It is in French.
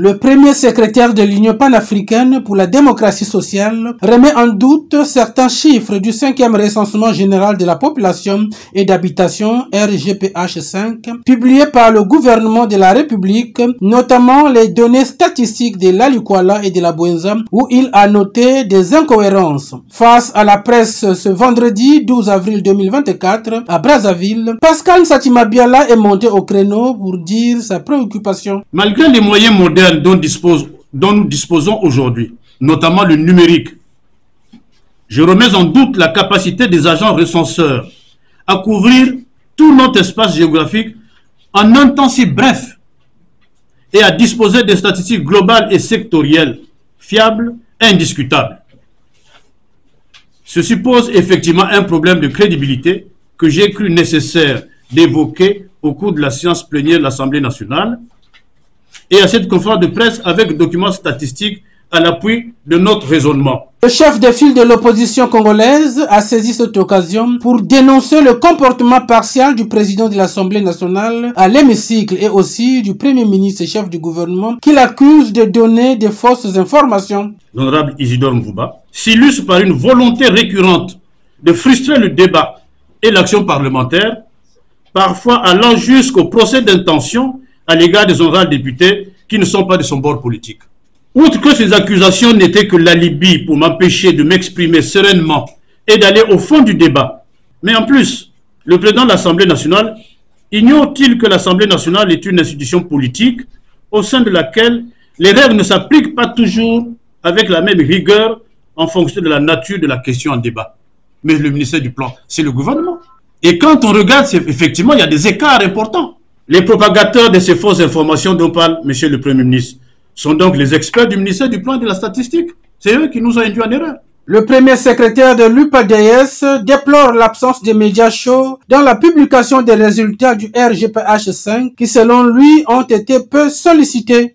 Le premier secrétaire de l'Union panafricaine pour la démocratie sociale remet en doute certains chiffres du 5e recensement général de la population et d'habitation RGPH5 publié par le gouvernement de la République, notamment les données statistiques de l'Alikwala et de la Bouenza où il a noté des incohérences. Face à la presse ce vendredi 12 avril 2024 à Brazzaville, Pascal Nsatima Biala est monté au créneau pour dire sa préoccupation. Malgré les moyens modernes dont nous disposons aujourd'hui, notamment le numérique, je remets en doute la capacité des agents recenseurs à couvrir tout notre espace géographique en un temps si bref et à disposer de statistiques globales et sectorielles, fiables et indiscutables. Ceci pose effectivement un problème de crédibilité que j'ai cru nécessaire d'évoquer au cours de la séance plénière de l'Assemblée nationale et à cette conférence de presse avec documents statistiques à l'appui de notre raisonnement. Le chef de file de l'opposition congolaise a saisi cette occasion pour dénoncer le comportement partial du président de l'Assemblée nationale à l'hémicycle et aussi du Premier ministre et chef du gouvernement qu'il accuse de donner de fausses informations. L'honorable Isidore Mvouba s'illustre par une volonté récurrente de frustrer le débat et l'action parlementaire, parfois allant jusqu'au procès d'intention à l'égard des honorables députés qui ne sont pas de son bord politique. Outre que ces accusations n'étaient que l'alibi pour m'empêcher de m'exprimer sereinement et d'aller au fond du débat, mais en plus, le président de l'Assemblée nationale ignore-t-il que l'Assemblée nationale est une institution politique au sein de laquelle les règles ne s'appliquent pas toujours avec la même rigueur en fonction de la nature de la question en débat. Mais le ministère du Plan, c'est le gouvernement. Et quand on regarde, effectivement, il y a des écarts importants. Les propagateurs de ces fausses informations dont parle M. le Premier ministre sont donc les experts du ministère du Plan et de la Statistique. C'est eux qui nous ont induits en erreur. Le premier secrétaire de l'UPADS déplore l'absence des médias chauds dans la publication des résultats du RGPH5 qui, selon lui, ont été peu sollicités.